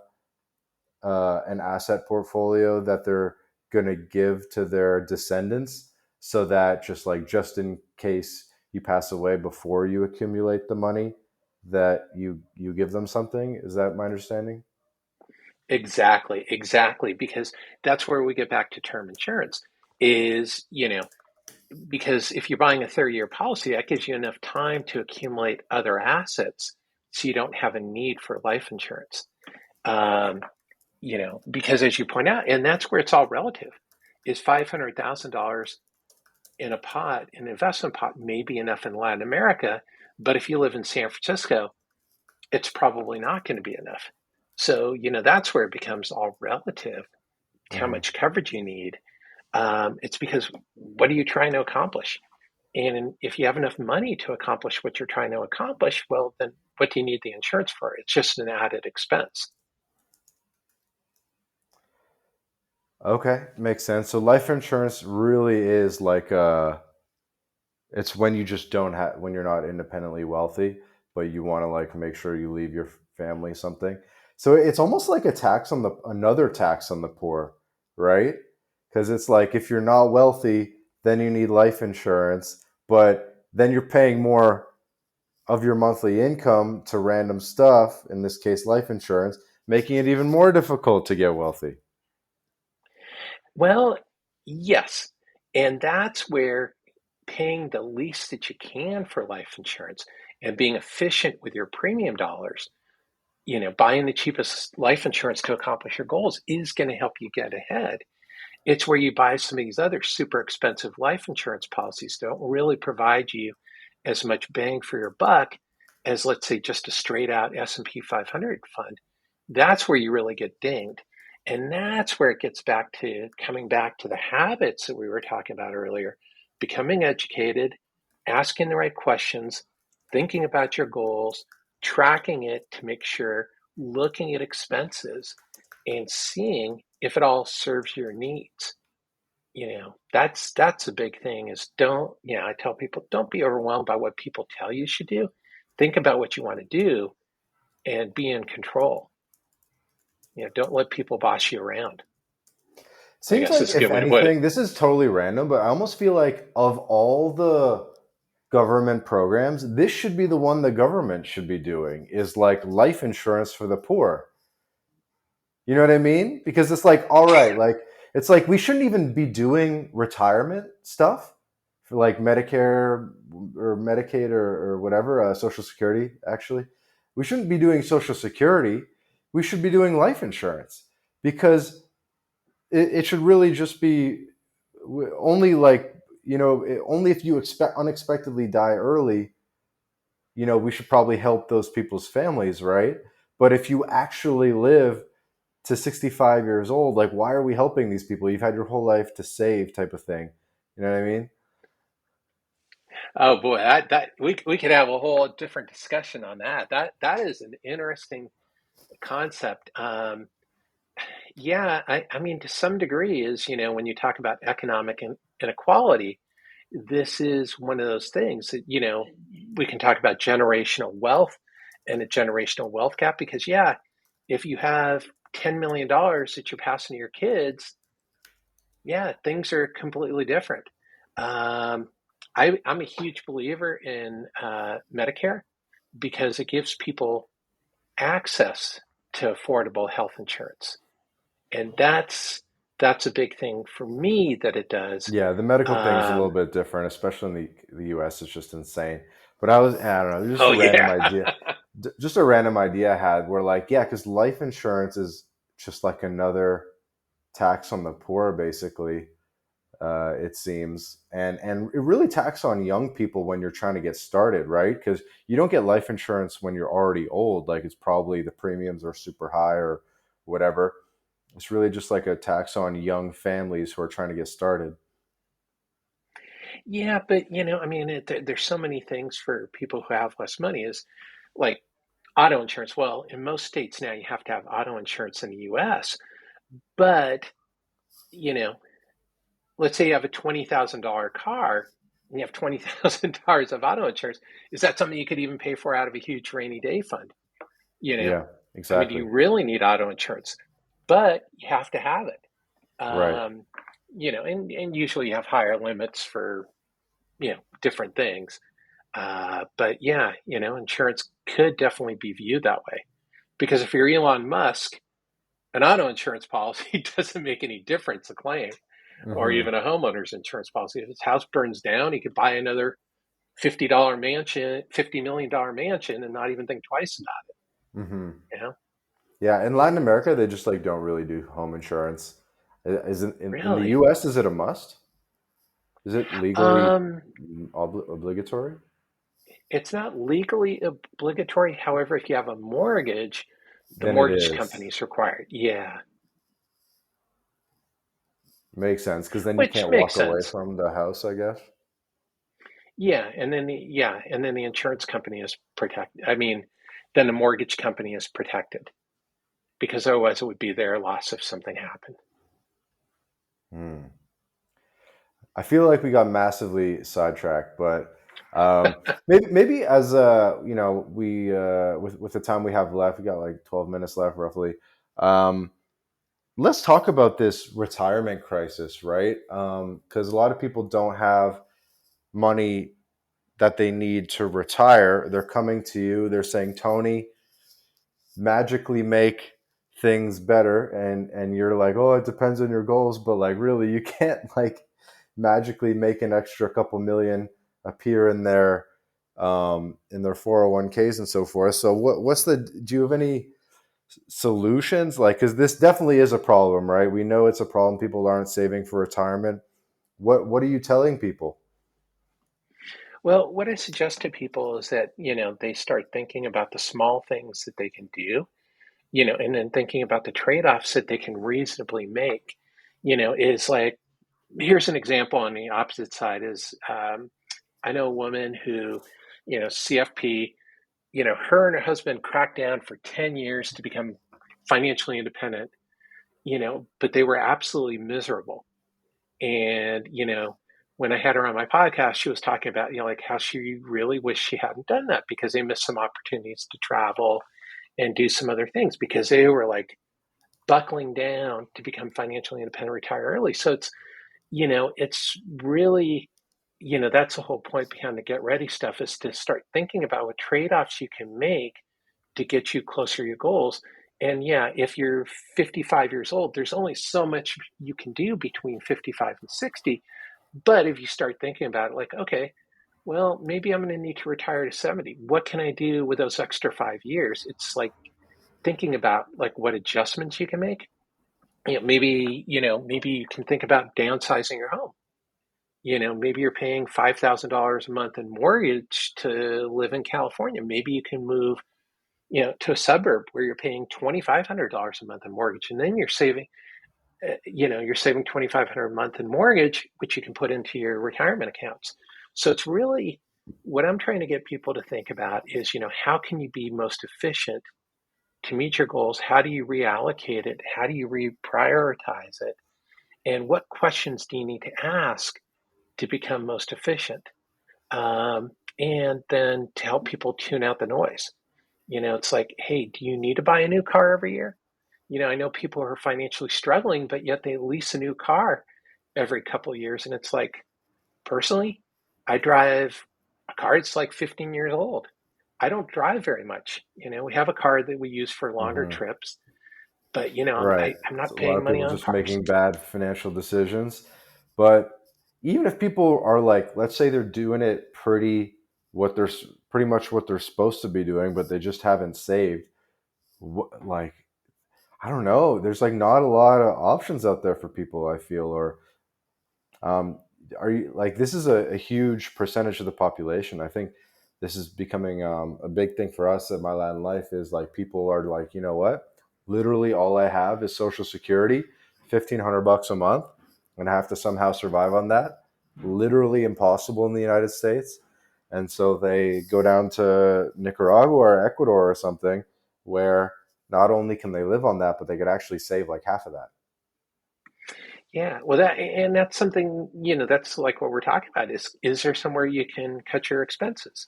an asset portfolio that they're going to give to their descendants so that just in case you pass away before you accumulate the money that you give them something. Is that my understanding? Exactly, exactly, because that's where we get back to term insurance. Is because if you're buying a 30-year policy, that gives you enough time to accumulate other assets, so you don't have a need for life insurance. Um, because as you point out, and that's where it's all relative, is $500,000 in a pot, an investment pot, may be enough in Latin America, but if you live in San Francisco, it's probably not going to be enough. So, that's where it becomes all relative to how Mm-hmm. much coverage you need. It's because what are you trying to accomplish? And if you have enough money to accomplish what you're trying to accomplish, well, then what do you need the insurance for? It's just an added expense. Okay, makes sense. So life insurance really is like it's when you just don't have when you're not independently wealthy, but you want to like make sure you leave your family something. So it's almost like a tax on the another tax on the poor, right? Because it's like if you're not wealthy, then you need life insurance, but then you're paying more of your monthly income to random stuff, in this case life insurance, making it even more difficult to get wealthy. Well, yes. And that's where paying the least that you can for life insurance and being efficient with your premium dollars, buying the cheapest life insurance to accomplish your goals is going to help you get ahead. It's where you buy some of these other super expensive life insurance policies that don't really provide you as much bang for your buck as, let's say, just a straight out S&P 500 fund. That's where you really get dinged. And that's where it gets back to coming back to the habits that we were talking about earlier, becoming educated, asking the right questions, thinking about your goals, tracking it to make sure, looking at expenses, and seeing if it all serves your needs. That's a big thing is don't, I tell people, don't be overwhelmed by what people tell you should do. Think about what you want to do and be in control. Don't let people boss you around, I Seems guess like, is a if good way to put it. anything, this is totally random, but I almost feel like of all the government programs, this should be the one the government should be doing, is like life insurance for the poor. You know what I mean? Because it's like, all right, like it's like we shouldn't even be doing retirement stuff for like Medicare or Medicaid or whatever, Social Security, actually. We shouldn't be doing Social Security. We should be doing life insurance because it should really just be only like, only if you expect unexpectedly die early, we should probably help those people's families, right? But if you actually live to 65 years old, like, why are we helping these people? You've had your whole life to save, type of thing. You know what I mean? Oh boy, that we could have a whole different discussion on that. That is an interesting concept. Yeah, I mean, to some degree, is when you talk about economic inequality, this is one of those things that we can talk about generational wealth and a generational wealth gap because if you have $10 million that you're passing to your kids, yeah, things are completely different. Um, I'm a huge believer in Medicare because it gives people access to affordable health insurance, and that's a big thing for me that it does. Yeah, the medical thing is a little Um, bit different, especially in the US. It's just insane. But I don't know, just oh a random yeah. idea. Just a random idea I had where, like, yeah, because life insurance is just like another tax on the poor, basically. It seems, and it really tax on young people when you're trying to get started, right? Because you don't get life insurance when you're already old. Like, it's probably the premiums are super high or whatever. It's really just like a tax on young families who are trying to get started. Yeah, but I mean, there's so many things for people who have less money. Is like auto insurance. Well, in most states now, you have to have auto insurance in the U.S. But you know, let's say you have a $20,000 car and you have $20,000 of auto insurance. Is that something you could even pay for out of a huge rainy day fund? You know, Yeah, I mean, do exactly. you really need auto insurance? But you have to have it. Right. Um, and usually you have higher limits for different things. But yeah, insurance could definitely be viewed that way because if you're Elon Musk, an auto insurance policy doesn't make any difference a claim, or Hmm. even a homeowner's insurance policy. If his house burns down, he could buy another $50 mansion, $50 million mansion, and not even think twice about Hmm. it. Yeah, in Latin America, they just like don't really do home insurance. Is it in the Really? U.S.? Is it a must? Is it legally Um, obligatory? it's not legally obligatory. However, if you have a mortgage, the Then it mortgage is. company's required. Yeah, Makes sense because then you which can't makes walk away sense. from the house, I guess. And then the insurance company is protected. I mean, then the mortgage company is protected because otherwise it would be their loss if something happened. Hmm. I feel like we got massively sidetracked, but maybe as we with the time we have left, we got like 12 minutes left, roughly. Um, let's talk about this retirement crisis, right? Because a lot of people don't have money that they need to retire. They're coming to you. They're saying, Tony, magically make things better, and you're like, oh, it depends on your goals, but like, really, you can't like magically make an extra couple million appear in their 401ks and so forth. So what's the do you have any solutions, like, because this definitely is a problem, right? We know it's a problem. People aren't saving for retirement. What are you telling people? Well, what I suggest to people is that, they start thinking about the small things that they can do, and then thinking about the trade offs that they can reasonably make, is like, Here's an example on the opposite side is I know a woman who, CFP, her and her husband cracked down for 10 years to become financially independent, but they were absolutely miserable. And, when I had her on my podcast, she was talking about, like how she really wished she hadn't done that because they missed some opportunities to travel and do some other things because they were like buckling down to become financially independent, retire early. So it's really, that's the whole point behind the get ready stuff is to start thinking about what trade-offs you can make to get you closer to your goals. And yeah, if you're 55 years old, there's only so much you can do between 55 and 60. But if you start thinking about it, like, okay, well, maybe I'm going to need to retire to 70. What can I do with those extra 5 years? It's like thinking about like what adjustments you can make. Maybe you can think about downsizing your home. Maybe you're paying $5,000 a month in mortgage to live in California. Maybe you can move, to a suburb where you're paying $2,500 a month in mortgage, and then you're saving $2,500 a month in mortgage, which you can put into your retirement accounts. So it's really what I'm trying to get people to think about is, how can you be most efficient to meet your goals? How do you reallocate it? How do you reprioritize it? And what questions do you need to ask to become most efficient? And then to help people tune out the noise. It's like, hey, do you need to buy a new car every year? I know people who are financially struggling, but yet they lease a new car every couple of years. And it's like, personally, I drive a car that's like 15 years old. I don't drive very much. We have a car that we use for longer Hmm. trips, but Right. I'm So not a lot paying of money people on just cars. making bad financial decisions. But even if people are like, let's say they're doing it what they're pretty much what they're supposed to be doing, but they just haven't saved. Like, I don't know. There's like not a lot of options out there for people, I feel, or um, are you like this is a huge percentage of the population? I think this is becoming a big thing for us at My Latin Life. Is like people are like, you know what? Literally, all I have is Social Security, $1,500 a month, and I have to somehow survive on that. Literally impossible in the United States, and so they go down to Nicaragua or Ecuador or something, where not only can they live on that, but they could actually save like half of that. Yeah, well, that's something, that's like what we're talking about is there somewhere you can cut your expenses?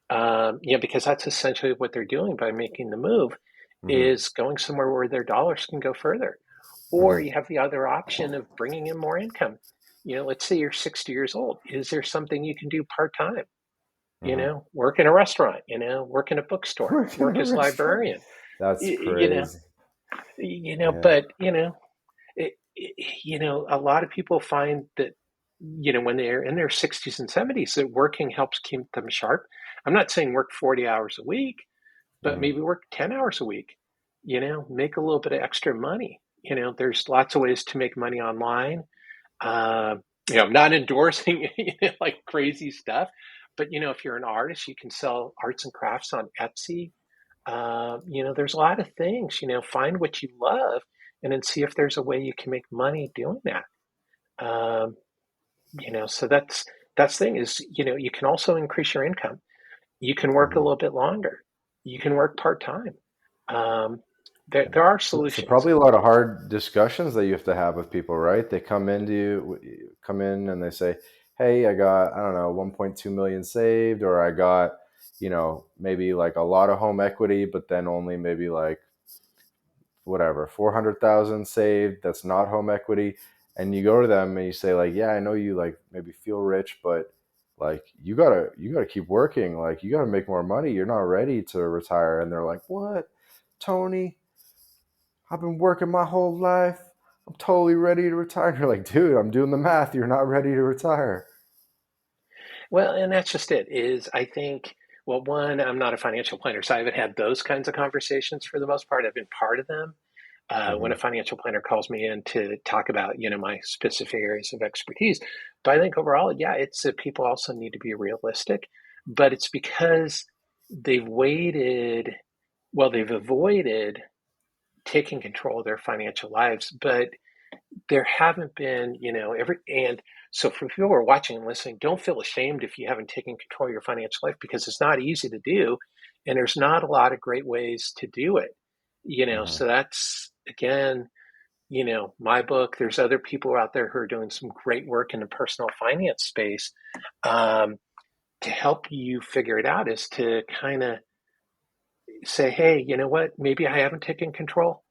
Because that's essentially what they're doing by making the move Hmm. is going somewhere where their dollars can go further. Or Hmm. you have the other option of bringing in more income. Let's say you're 60 years old. Is there something you can do part time? Hmm. Work in a restaurant, work in a bookstore, Working in work a as restaurant. librarian, That's y- you know, crazy. Yeah. but, a lot of people find that, when they're in their 60s and 70s, that working helps keep them sharp. I'm not saying work 40 hours a week, but Hmm. maybe work 10 hours a week, make a little bit of extra money. There's lots of ways to make money online. Uh, I'm not endorsing like crazy stuff, but if you're an artist, you can sell arts and crafts on Etsy. There's a lot of things. Find what you love, and then see if there's a way you can make money doing that. Um, so that's the thing is you can also increase your income. You can work a Hmm. little bit longer. You can work part time. Um, there are So solutions. probably a lot of hard discussions that you have to have with people, right? They come in and they say, "Hey, I got, I don't know, 1.2 million saved, or I got, maybe like a lot of home equity, but then only maybe like whatever 400,000 saved that's not home equity." And you go to them and you say like, "Yeah, I know you like maybe feel rich, but like you got to keep working, like you got to make more money, you're not ready to retire." And they're like, "What, Tony, I've been working my whole life, I'm totally ready to retire." And you're like, "Dude, I'm doing the math, you're not ready to retire." Well, and that's just it. Is I think well, one, I'm not a financial planner, so I haven't had those kinds of conversations for the most part. I've been part of them. When Hmm. a financial planner calls me in to talk about my specific areas of expertise. But I think overall, yeah, it's that people also need to be realistic, but it's because they've waited, well, they've avoided taking control of their financial lives. But there haven't been, and so for people who are watching and listening, don't feel ashamed if you haven't taken control of your financial life, because it's not easy to do, and there's not a lot of great ways to do it. Hmm. So that's again, my book. There's other people out there who are doing some great work in the personal finance space. Um, to help you figure it out is to kind of say, hey, you know what? Maybe I haven't taken control,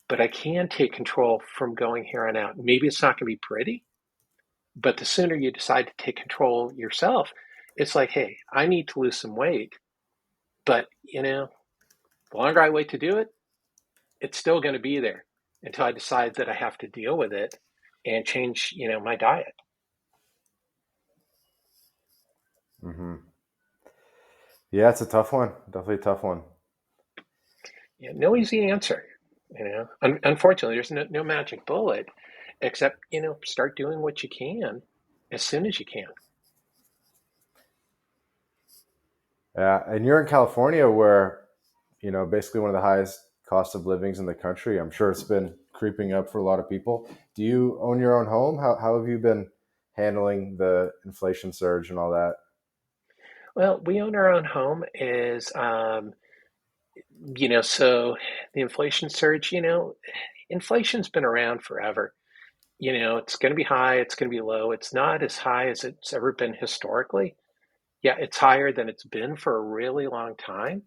but I can take control from going here on out. Maybe it's not going to be pretty, but the sooner you decide to take control yourself, it's like, hey, I need to lose some weight, but the longer I wait to do it, it's still going to be there until I decide that I have to deal with it and change, my diet. Hmm. Yeah, it's a tough one. Definitely a tough one. No easy answer. Unfortunately, there's no magic bullet, except start doing what you can as soon as you can. Yeah, and you're in California, where basically one of the highest cost of livings in the country. I'm sure it's been creeping up for a lot of people. Do you own your own home? How have you been handling the inflation surge and all that? Well, we own our own home. So the inflation surge. Inflation's been around forever. It's going to be high. It's going to be low. It's not as high as it's ever been historically. Yeah, it's higher than it's been for a really long time,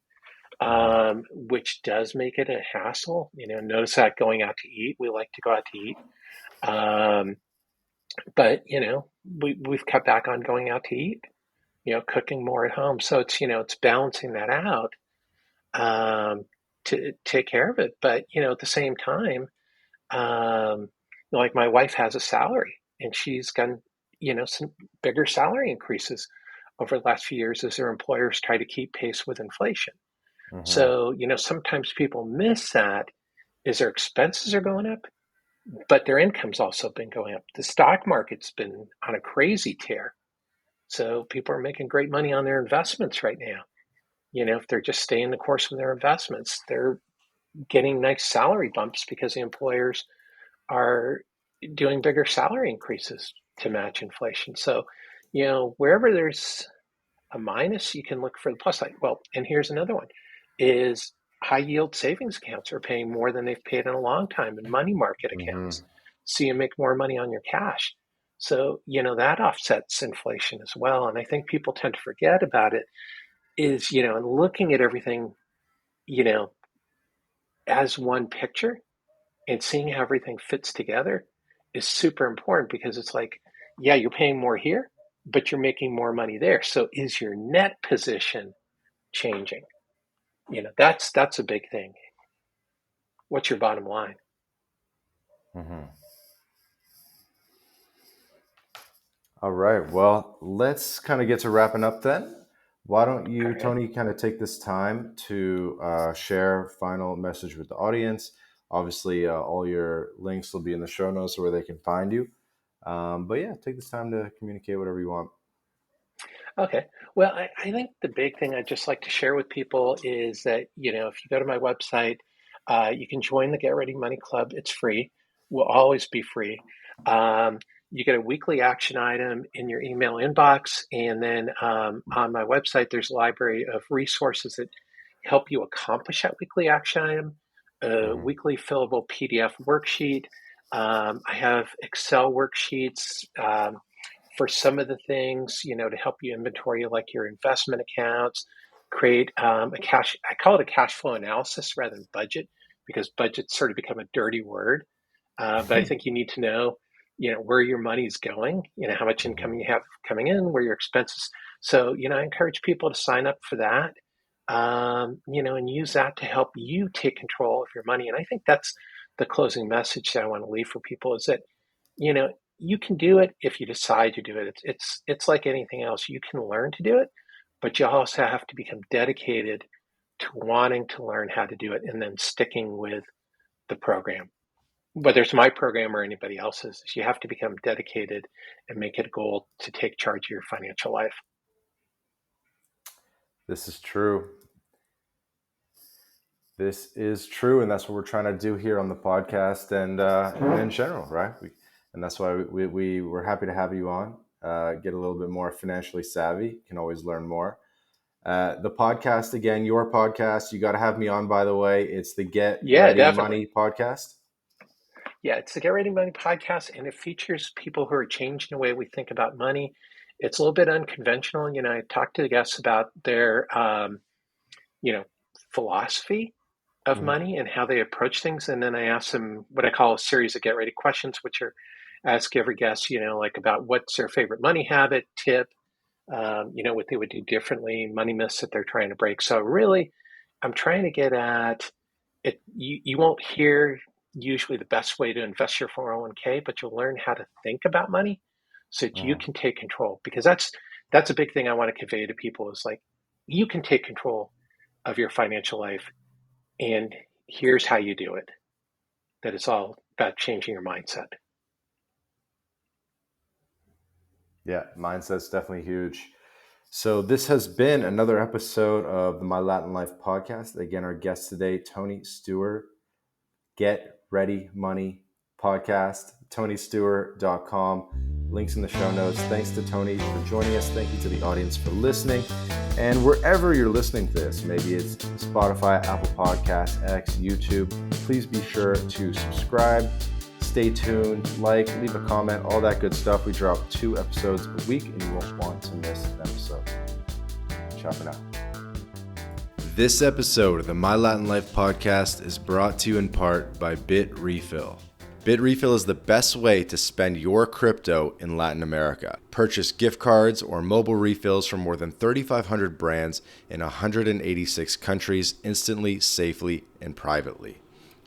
Hmm. which does make it a hassle. Notice that going out to eat, we like to go out to eat. Um, but we've cut back on going out to eat. Cooking more at home. So it's balancing that out, um, to take care of it. But at the same time, like my wife has a salary, and she's gotten some bigger salary increases over the last few years as their employers try to keep pace with inflation. Hmm. So sometimes people miss that is their expenses are going up, but their income's also been going up. The stock market's been on a crazy tear. So people are making great money on their investments right now. If they're just staying the course with their investments, they're getting nice salary bumps because the employers are doing bigger salary increases to match inflation. So, wherever there's a minus, you can look for the plus side. Well, and here's another one is high yield savings accounts are paying more than they've paid in a long time, and money market accounts. Hmm. So you make more money on your cash. So, that offsets inflation as well. And I think people tend to forget about it is, and looking at everything, you know, as one picture and seeing how everything fits together is super important, because it's like, yeah, you're paying more here, but you're making more money there. So is your net position changing? That's a big thing. What's your bottom line? Hmm. All right. Well, let's kind of get to wrapping up then. Why don't All you, right. Tony, kind of take this time to share final message with the audience? Obviously, all your links will be in the show notes where they can find you. But yeah, take this time to communicate whatever you want. Okay. Well, I think the big thing I'd just like to share with people is that, if you go to my website, you can join the Get Ready Money Club. It's free, will always be free. Um, you get a weekly action item in your email inbox. And then on my website, there's a library of resources that help you accomplish that weekly action item, a Hmm. weekly fillable PDF worksheet. I have Excel worksheets. For some of the things, to help you inventory like your investment accounts, create a cash, I call it a cash flow analysis rather than budget, because budget's sort of become a dirty word. But I think you need to know, where your money's going, how much income Hmm. you have coming in, where your expenses. So, I encourage people to sign up for that, and use that to help you take control of your money. And I think that's the closing message that I want to leave for people is that, you can do it if you decide to do it. It's like anything else. You can learn to do it, but you also have to become dedicated to wanting to learn how to do it and then sticking with the program. Whether it's my program or anybody else's, you have to become dedicated and make it a goal to take charge of your financial life. This is true. This is true, and that's what we're trying to do here on the podcast and in general, right? And that's why we were happy to have you on. Get a little bit more financially savvy. You can always learn more. The podcast, again, your podcast, you got to have me on, by the way. It's the Get Yeah, Ready definitely. Money podcast. Yeah, it's the Get Ready Money podcast, and it features people who are changing the way we think about money. It's a little bit unconventional. I talk to the guests about their, you know, philosophy of Mhm. money and how they approach things, and then I ask them what I call a series of Get Ready questions, which are ask every guest, like about what's their favorite money habit, tip, what they would do differently, money myths that they're trying to break. So really, I'm trying to get at it. You won't hear usually the best way to invest your 401k, but you'll learn how to think about money so that you Mhm. can take control. Because that's a big thing I want to convey to people is like you can take control of your financial life, and here's how you do it. That it's all about changing your mindset. Yeah, mindset's definitely huge. So this has been another episode of the My Latin Life podcast. Again, our guest today, Tony Steuer, Get Ready Money podcast, tonysteuer.com. Links in the show notes. Thanks to Tony for joining us. Thank you to the audience for listening. And wherever you're listening to this, maybe it's Spotify, Apple Podcasts, X, YouTube, please be sure to subscribe. Stay tuned, leave a comment, all that good stuff. We drop 2 episodes a week and you won't want to miss an episode. Ciao for now. This episode of the My Latin Life podcast is brought to you in part by BitRefill. BitRefill is the best way to spend your crypto in Latin America. Purchase gift cards or mobile refills from more than 3,500 brands in 186 countries instantly, safely, and privately.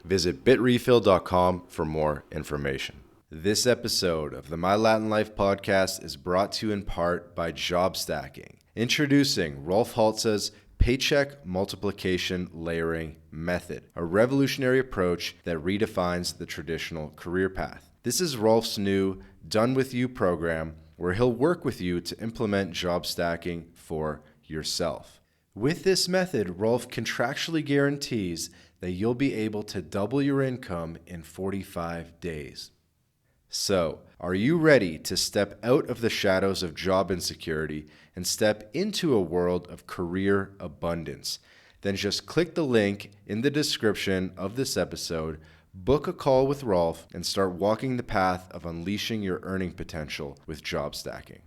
Visit bitrefill.com for more information. This episode of the My Latin Life podcast is brought to you in part by Job Stacking. Introducing Rolf Haltze's Paycheck Multiplication Layering Method, a revolutionary approach that redefines the traditional career path. This is Rolf's new Done With You program where he'll work with you to implement job stacking for yourself. With this method, Rolf contractually guarantees that you'll be able to double your income in 45 days. So, are you ready to step out of the shadows of job insecurity and step into a world of career abundance? Then just click the link in the description of this episode, book a call with Rolf, and start walking the path of unleashing your earning potential with job stacking.